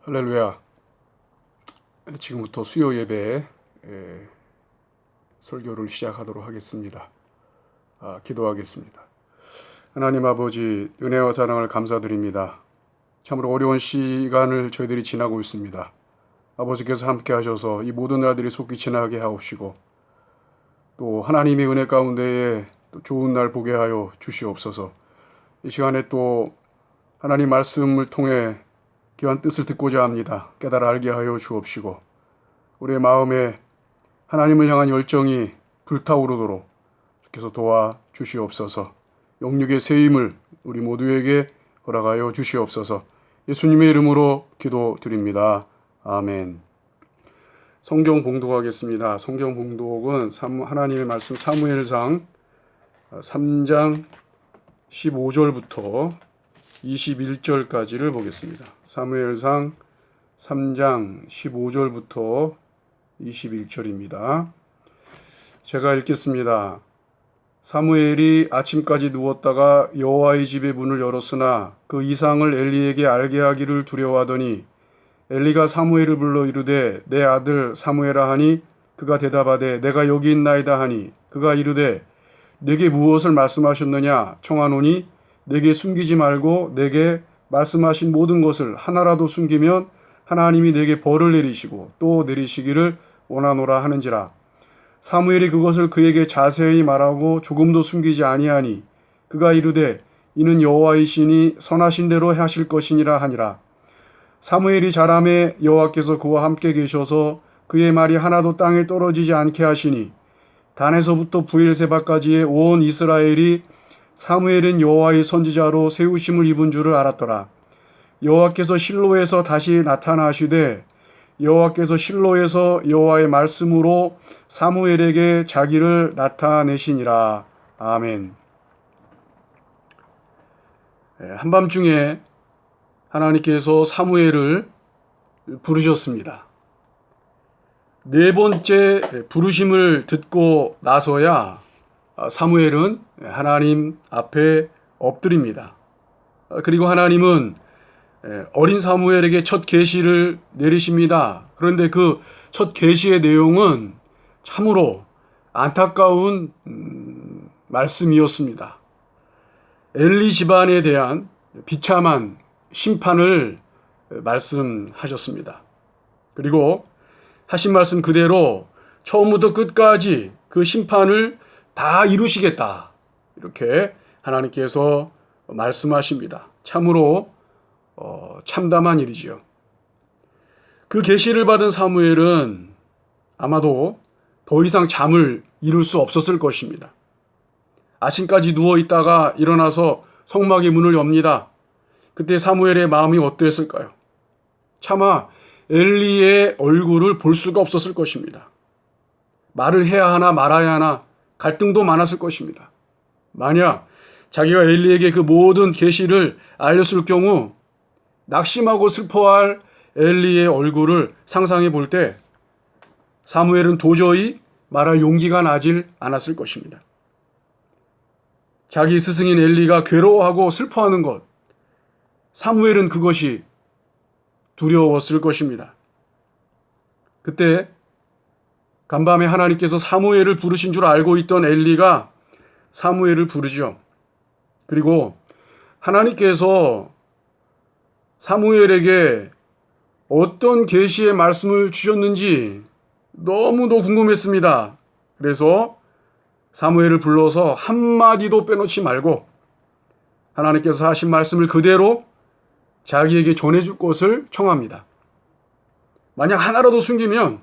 할렐루야. 지금부터 수요 예배 설교를 시작하도록 하겠습니다. 기도하겠습니다. 하나님 아버지, 은혜와 사랑을 감사드립니다. 참으로 어려운 시간을 저희들이 지나고 있습니다. 아버지께서 함께 하셔서 이 모든 날들이 속히 지나게 하옵시고, 또 하나님의 은혜 가운데에 또 좋은 날 보게 하여 주시옵소서. 이 시간에 또 하나님 말씀을 통해 귀한 뜻을 듣고자 합니다. 깨달아 알게 하여 주옵시고, 우리의 마음에 하나님을 향한 열정이 불타오르도록 주께서 도와 주시옵소서. 영육의 새 힘을 우리 모두에게 허락하여 주시옵소서. 예수님의 이름으로 기도드립니다. 아멘. 성경 봉독하겠습니다. 성경 봉독은 하나님의 말씀 사무엘상 3장 15절부터 21절까지를 보겠습니다. 사무엘상 3장 15절부터 21절입니다. 제가 읽겠습니다. 사무엘이 아침까지 누웠다가 여호와의 집의 문을 열었으나 그 이상을 엘리에게 알게 하기를 두려워하더니 엘리가 사무엘을 불러 이르되 내 아들 사무엘아 하니 그가 대답하되 내가 여기 있나이다 하니 그가 이르되 내게 무엇을 말씀하셨느냐 청하노니 내게 숨기지 말고 내게 말씀하신 모든 것을 하나라도 숨기면 하나님이 내게 벌을 내리시고 또 내리시기를 원하노라 하는지라. 사무엘이 그것을 그에게 자세히 말하고 조금도 숨기지 아니하니 그가 이르되 이는 여호와의 신이 선하신 대로 하실 것이니라 하니라. 사무엘이 자라매 여호와께서 그와 함께 계셔서 그의 말이 하나도 땅에 떨어지지 않게 하시니 단에서부터 브엘세바까지의 온 이스라엘이 사무엘은 여호와의 선지자로 세우심을 입은 줄을 알았더라. 여호와께서 실로에서 다시 나타나시되 여호와께서 실로에서 여호와의 말씀으로 사무엘에게 자기를 나타내시니라. 아멘. 한밤중에 하나님께서 사무엘을 부르셨습니다. 네 번째 부르심을 듣고 나서야 사무엘은 하나님 앞에 엎드립니다. 그리고 하나님은 어린 사무엘에게 첫 계시를 내리십니다. 그런데 그 첫 계시의 내용은 참으로 안타까운 말씀이었습니다. 엘리 집안에 대한 비참한 심판을 말씀하셨습니다. 그리고 하신 말씀 그대로 처음부터 끝까지 그 심판을 다 이루시겠다. 이렇게 하나님께서 말씀하십니다. 참으로 참담한 일이지요. 그 계시를 받은 사무엘은 아마도 더 이상 잠을 이룰 수 없었을 것입니다. 아침까지 누워있다가 일어나서 성막의 문을 엽니다. 그때 사무엘의 마음이 어땠을까요? 차마 엘리의 얼굴을 볼 수가 없었을 것입니다. 말을 해야 하나 말아야 하나 갈등도 많았을 것입니다. 만약 자기가 엘리에게 그 모든 계시를 알렸을 경우 낙심하고 슬퍼할 엘리의 얼굴을 상상해 볼 때 사무엘은 도저히 말할 용기가 나질 않았을 것입니다. 자기 스승인 엘리가 괴로워하고 슬퍼하는 것, 사무엘은 그것이 두려웠을 것입니다. 그때 간밤에 하나님께서 사무엘을 부르신 줄 알고 있던 엘리가 사무엘을 부르죠. 그리고 하나님께서 사무엘에게 어떤 계시의 말씀을 주셨는지 너무도 궁금했습니다. 그래서 사무엘을 불러서 한마디도 빼놓지 말고 하나님께서 하신 말씀을 그대로 자기에게 전해줄 것을 청합니다. 만약 하나라도 숨기면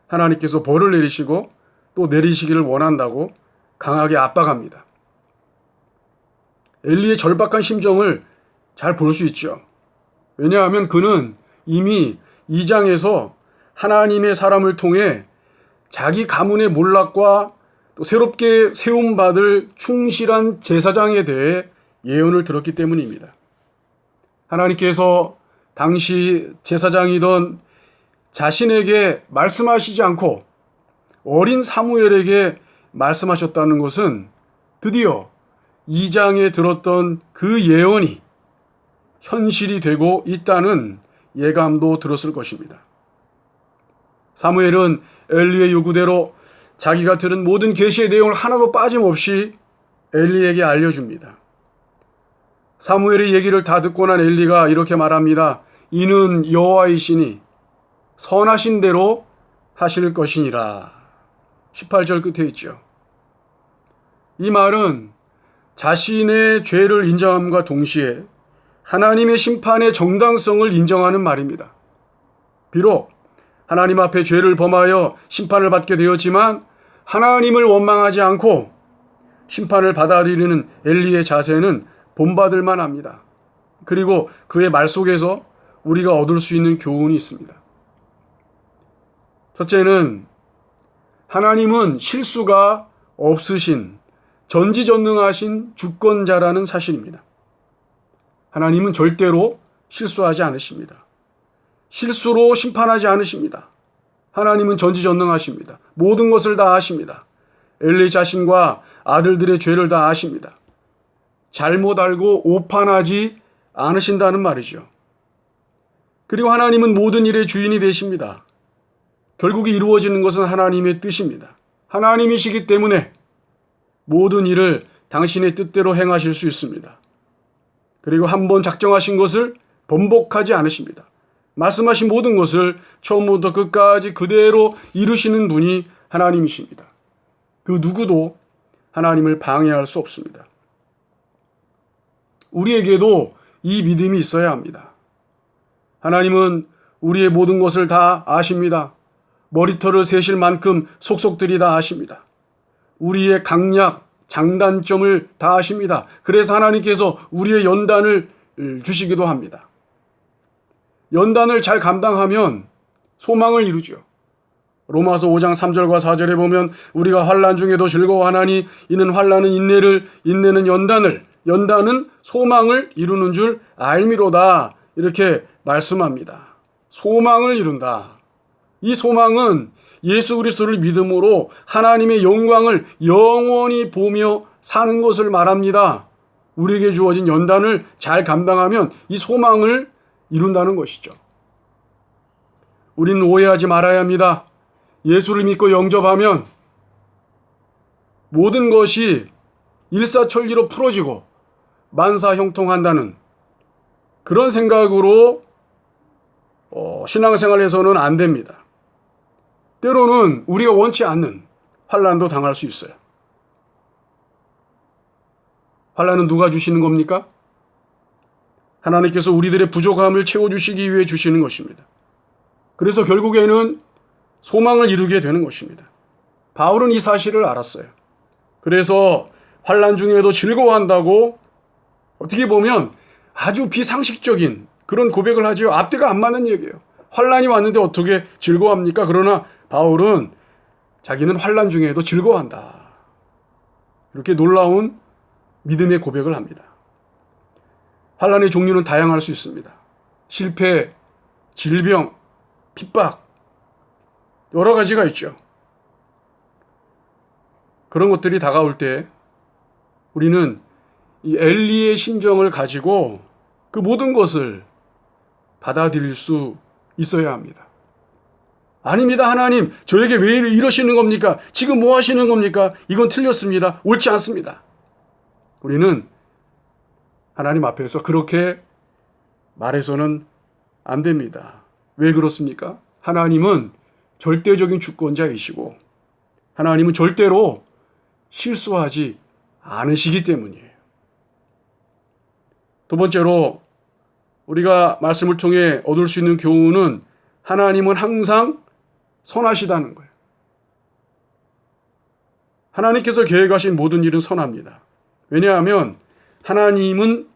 하나님께서 벌을 내리시고 또 내리시기를 원한다고 강하게 압박합니다. 엘리의 절박한 심정을 잘 볼 수 있죠. 왜냐하면 그는 이미 2장에서 하나님의 사람을 통해 자기 가문의 몰락과 또 새롭게 세움받을 충실한 제사장에 대해 예언을 들었기 때문입니다. 하나님께서 당시 제사장이던 자신에게 말씀하시지 않고 어린 사무엘에게 말씀하셨다는 것은 드디어 2장에 들었던 그 예언이 현실이 되고 있다는 예감도 들었을 것입니다. 사무엘은 엘리의 요구대로 자기가 들은 모든 계시의 내용을 하나도 빠짐없이 엘리에게 알려줍니다. 사무엘의 얘기를 다 듣고 난 엘리가 이렇게 말합니다. 이는 여호와이시니 선하신 대로 하실 것이니라. 18절 끝에 있죠. 이 말은 자신의 죄를 인정함과 동시에 하나님의 심판의 정당성을 인정하는 말입니다. 비록 하나님 앞에 죄를 범하여 심판을 받게 되었지만 하나님을 원망하지 않고 심판을 받아들이는 엘리의 자세는 본받을 만합니다. 그리고 그의 말 속에서 우리가 얻을 수 있는 교훈이 있습니다. 첫째는 하나님은 실수가 없으신 전지전능하신 주권자라는 사실입니다. 하나님은 절대로 실수하지 않으십니다. 실수로 심판하지 않으십니다. 하나님은 전지전능하십니다. 모든 것을 다 아십니다. 엘리 자신과 아들들의 죄를 다 아십니다. 잘못 알고 오판하지 않으신다는 말이죠. 그리고 하나님은 모든 일의 주인이 되십니다. 결국에 이루어지는 것은 하나님의 뜻입니다. 하나님이시기 때문에 모든 일을 당신의 뜻대로 행하실 수 있습니다. 그리고 한번 작정하신 것을 번복하지 않으십니다. 말씀하신 모든 것을 처음부터 끝까지 그대로 이루시는 분이 하나님이십니다. 그 누구도 하나님을 방해할 수 없습니다. 우리에게도 이 믿음이 있어야 합니다. 하나님은 우리의 모든 것을 다 아십니다. 머리털을 세실 만큼 속속들이 다 아십니다. 우리의 강약, 장단점을 다 아십니다. 그래서 하나님께서 우리의 연단을 주시기도 합니다. 연단을 잘 감당하면 소망을 이루죠. 로마서 5장 3절과 4절에 보면 우리가 환난 중에도 즐거워하나니 이는 환난은 인내를, 인내는 연단을, 연단은 소망을 이루는 줄 알미로다. 이렇게 말씀합니다. 소망을 이룬다. 이 소망은 예수 그리스도를 믿음으로 하나님의 영광을 영원히 보며 사는 것을 말합니다. 우리에게 주어진 연단을 잘 감당하면 이 소망을 이룬다는 것이죠. 우리는 오해하지 말아야 합니다. 예수를 믿고 영접하면 모든 것이 일사천리로 풀어지고 만사형통한다는 그런 생각으로 신앙생활에서는 안 됩니다. 때로는 우리가 원치 않는 환난도 당할 수 있어요. 환난은 누가 주시는 겁니까? 하나님께서 우리들의 부족함을 채워주시기 위해 주시는 것입니다. 그래서 결국에는 소망을 이루게 되는 것입니다. 바울은 이 사실을 알았어요. 그래서 환난 중에도 즐거워한다고 어떻게 보면 아주 비상식적인 그런 고백을 하지요. 앞뒤가 안 맞는 얘기예요. 환난이 왔는데 어떻게 즐거워합니까? 그러나 바울은 자기는 환난 중에도 즐거워한다. 이렇게 놀라운 믿음의 고백을 합니다. 환난의 종류는 다양할 수 있습니다. 실패, 질병, 핍박, 여러 가지가 있죠. 그런 것들이 다가올 때 우리는 이 엘리의 심정을 가지고 그 모든 것을 받아들일 수 있어야 합니다. 아닙니다. 하나님, 저에게 왜 이러시는 겁니까? 지금 뭐 하시는 겁니까? 이건 틀렸습니다. 옳지 않습니다. 우리는 하나님 앞에서 그렇게 말해서는 안 됩니다. 왜 그렇습니까? 하나님은 절대적인 주권자이시고 하나님은 절대로 실수하지 않으시기 때문이에요. 두 번째로 우리가 말씀을 통해 얻을 수 있는 교훈은 하나님은 항상 선하시다는 거예요. 하나님께서 계획하신 모든 일은 선합니다. 왜냐하면 하나님은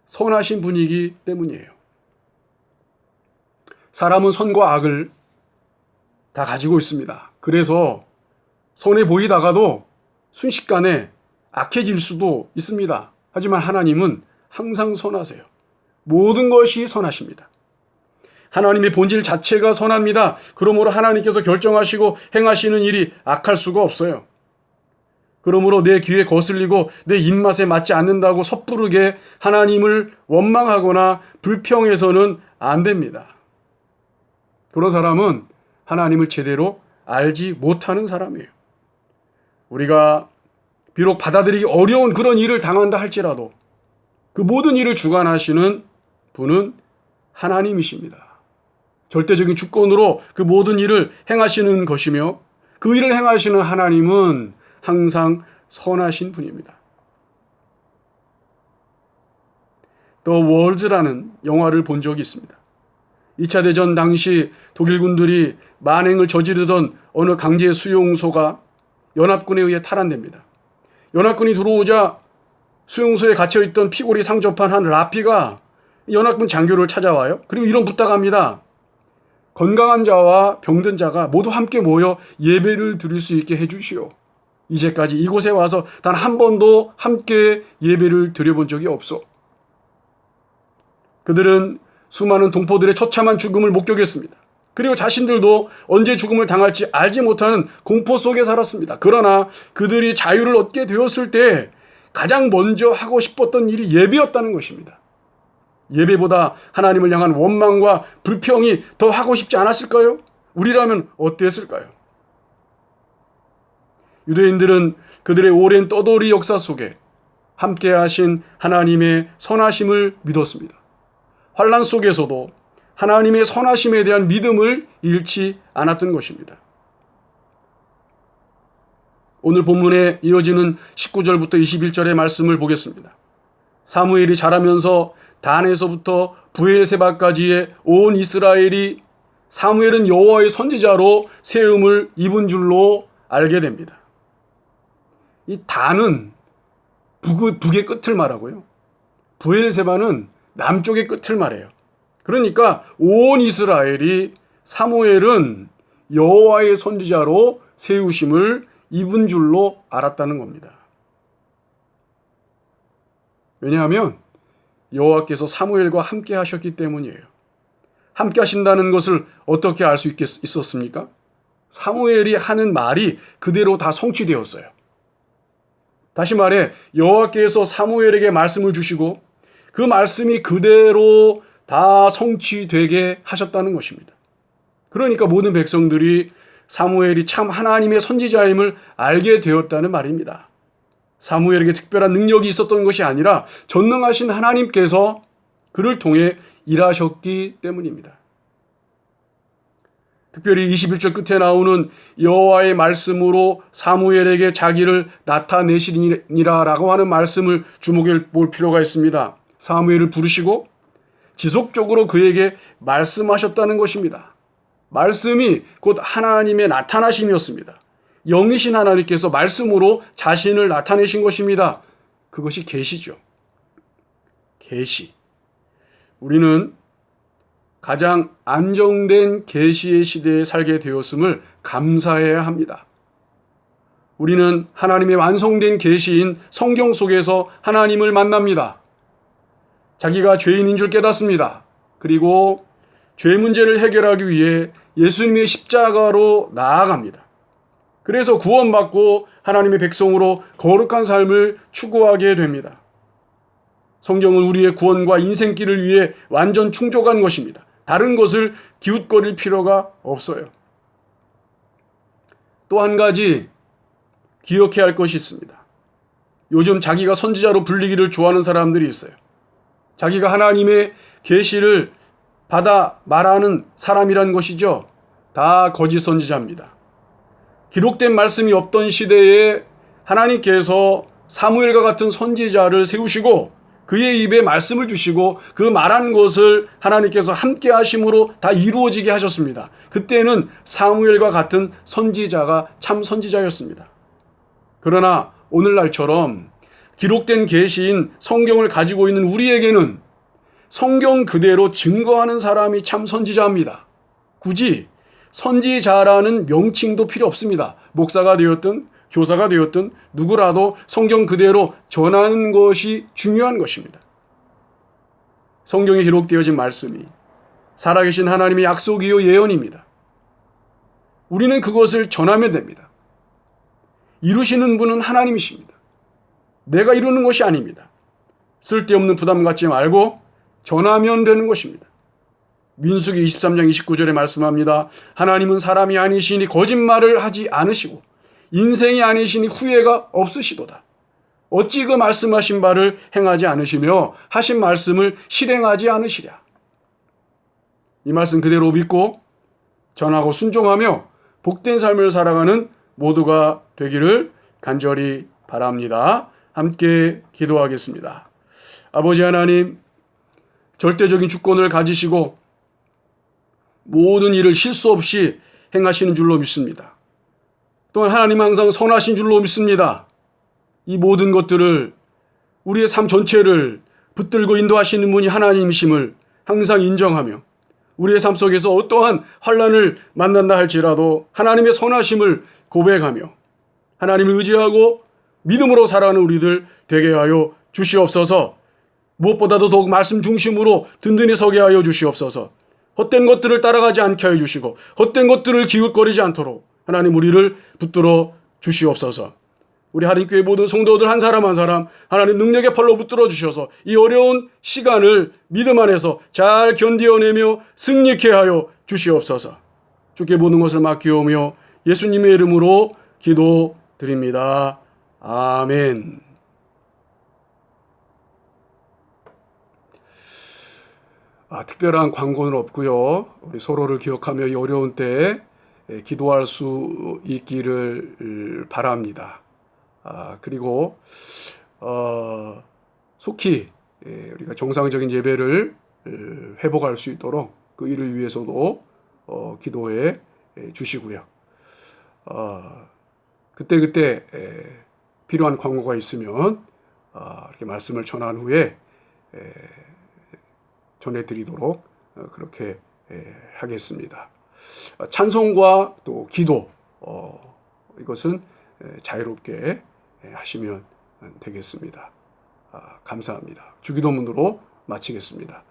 선하신 분이기 때문이에요. 사람은 선과 악을 다 가지고 있습니다. 그래서 선해 보이다가도 순식간에 악해질 수도 있습니다. 하지만 하나님은 항상 선하세요. 모든 것이 선하십니다. 하나님의 본질 자체가 선합니다. 그러므로 하나님께서 결정하시고 행하시는 일이 악할 수가 없어요. 그러므로 내 귀에 거슬리고 내 입맛에 맞지 않는다고 섣부르게 하나님을 원망하거나 불평해서는 안 됩니다. 그런 사람은 하나님을 제대로 알지 못하는 사람이에요. 우리가 비록 받아들이기 어려운 그런 일을 당한다 할지라도 그 모든 일을 주관하시는 분은 하나님이십니다. 절대적인 주권으로 그 모든 일을 행하시는 것이며 그 일을 행하시는 하나님은 항상 선하신 분입니다. The Walls라는 영화를 본 적이 있습니다. 2차 대전 당시 독일군들이 만행을 저지르던 어느 강제 수용소가 연합군에 의해 탈환됩니다. 연합군이 들어오자 수용소에 갇혀있던 피골이 상접한 한 라피가 연합군 장교를 찾아와요. 그리고 이런 부탁을 합니다. 건강한 자와 병든 자가 모두 함께 모여 예배를 드릴 수 있게 해주시오. 이제까지 이곳에 와서 단 한 번도 함께 예배를 드려본 적이 없어. 그들은 수많은 동포들의 처참한 죽음을 목격했습니다. 그리고 자신들도 언제 죽음을 당할지 알지 못하는 공포 속에 살았습니다. 그러나 그들이 자유를 얻게 되었을 때 가장 먼저 하고 싶었던 일이 예배였다는 것입니다. 예배보다 하나님을 향한 원망과 불평이 더 하고 싶지 않았을까요? 우리라면 어땠을까요? 유대인들은 그들의 오랜 떠돌이 역사 속에 함께 하신 하나님의 선하심을 믿었습니다. 환난 속에서도 하나님의 선하심에 대한 믿음을 잃지 않았던 것입니다. 오늘 본문에 이어지는 19절부터 21절의 말씀을 보겠습니다. 사무엘이 자라면서 단에서부터 브엘세바까지의 온 이스라엘이 사무엘은 여호와의 선지자로 세움을 입은 줄로 알게 됩니다. 이 단은 북의 끝을 말하고요. 브엘세바는 남쪽의 끝을 말해요. 그러니까 온 이스라엘이 사무엘은 여호와의 선지자로 세우심을 입은 줄로 알았다는 겁니다. 왜냐하면 여호와께서 사무엘과 함께 하셨기 때문이에요. 함께 하신다는 것을 어떻게 알 수 있었습니까? 사무엘이 하는 말이 그대로 다 성취되었어요. 다시 말해 여호와께서 사무엘에게 말씀을 주시고 그 말씀이 그대로 다 성취되게 하셨다는 것입니다. 그러니까 모든 백성들이 사무엘이 참 하나님의 선지자임을 알게 되었다는 말입니다. 사무엘에게 특별한 능력이 있었던 것이 아니라 전능하신 하나님께서 그를 통해 일하셨기 때문입니다. 특별히 21절 끝에 나오는 여호와의 말씀으로 사무엘에게 자기를 나타내시리라라고 하는 말씀을 주목해 볼 필요가 있습니다. 사무엘을 부르시고 지속적으로 그에게 말씀하셨다는 것입니다. 말씀이 곧 하나님의 나타나심이었습니다. 영이신 하나님께서 말씀으로 자신을 나타내신 것입니다. 그것이 계시죠. 계시. 우리는 가장 안정된 계시의 시대에 살게 되었음을 감사해야 합니다. 우리는 하나님의 완성된 계시인 성경 속에서 하나님을 만납니다. 자기가 죄인인 줄 깨닫습니다. 그리고 죄 문제를 해결하기 위해 예수님의 십자가로 나아갑니다. 그래서 구원받고 하나님의 백성으로 거룩한 삶을 추구하게 됩니다. 성경은 우리의 구원과 인생길을 위해 완전 충족한 것입니다. 다른 것을 기웃거릴 필요가 없어요. 또 한 가지 기억해야 할 것이 있습니다. 요즘 자기가 선지자로 불리기를 좋아하는 사람들이 있어요. 자기가 하나님의 계시를 받아 말하는 사람이란 것이죠. 다 거짓 선지자입니다. 기록된 말씀이 없던 시대에 하나님께서 사무엘과 같은 선지자를 세우시고 그의 입에 말씀을 주시고 그 말한 것을 하나님께서 함께 하심으로 다 이루어지게 하셨습니다. 그때는 사무엘과 같은 선지자가 참 선지자였습니다. 그러나 오늘날처럼 기록된 계시인 성경을 가지고 있는 우리에게는 성경 그대로 증거하는 사람이 참 선지자입니다. 굳이 선지자라는 명칭도 필요 없습니다. 목사가 되었든 교사가 되었든 누구라도 성경 그대로 전하는 것이 중요한 것입니다. 성경에 기록되어진 말씀이 살아계신 하나님의 약속이요 예언입니다. 우리는 그것을 전하면 됩니다. 이루시는 분은 하나님이십니다. 내가 이루는 것이 아닙니다. 쓸데없는 부담 갖지 말고 전하면 되는 것입니다. 민수기 23장 29절에 말씀합니다. 하나님은 사람이 아니시니 거짓말을 하지 않으시고 인생이 아니시니 후회가 없으시도다. 어찌 그 말씀하신 바를 행하지 않으시며 하신 말씀을 실행하지 않으시랴. 이 말씀 그대로 믿고 전하고 순종하며 복된 삶을 살아가는 모두가 되기를 간절히 바랍니다. 함께 기도하겠습니다. 아버지 하나님, 절대적인 주권을 가지시고 모든 일을 실수 없이 행하시는 줄로 믿습니다. 또한 하나님 항상 선하신 줄로 믿습니다. 이 모든 것들을 우리의 삶 전체를 붙들고 인도하시는 분이 하나님이심을 항상 인정하며 우리의 삶 속에서 어떠한 환난을 만난다 할지라도 하나님의 선하심을 고백하며 하나님을 의지하고 믿음으로 살아가는 우리들 되게 하여 주시옵소서. 무엇보다도 더욱 말씀 중심으로 든든히 서게 하여 주시옵소서. 헛된 것들을 따라가지 않게 하여 주시고 헛된 것들을 기웃거리지 않도록 하나님 우리를 붙들어 주시옵소서. 우리 하림교회 모든 성도들 한 사람 한 사람 하나님 능력의 팔로 붙들어 주셔서 이 어려운 시간을 믿음 안에서 잘 견디어내며 승리케 하여 주시옵소서. 주께 모든 것을 맡기오며 예수님의 이름으로 기도드립니다. 아멘. 특별한 광고는 없고요. 우리 서로를 기억하며 이 어려운 때에 기도할 수 있기를 바랍니다. 그리고 속히 우리가 정상적인 예배를 회복할 수 있도록 그 일을 위해서도 기도해 주시고요. 그때 필요한 광고가 있으면 이렇게 말씀을 전한 후에 전해드리도록 그렇게 하겠습니다. 찬송과 또 기도 이것은 자유롭게 하시면 되겠습니다. 감사합니다. 주기도문으로 마치겠습니다.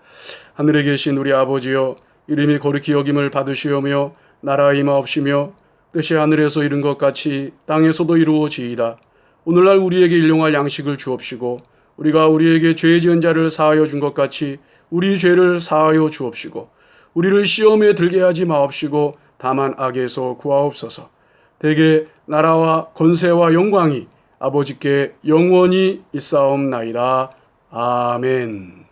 하늘에 계신 우리 아버지여, 이름이 거룩히 여김을 받으시오며 나라가 임하옵시며 뜻이 하늘에서 이룬 것 같이 땅에서도 이루어지이다. 오늘날 우리에게 일용할 양식을 주옵시고 우리가 우리에게 죄 지은 자를 사하여 준 것 같이 우리 죄를 사하여 주옵시고 우리를 시험에 들게 하지 마옵시고 다만 악에서 구하옵소서. 대개 나라와 권세와 영광이 아버지께 영원히 있사옵나이다. 아멘.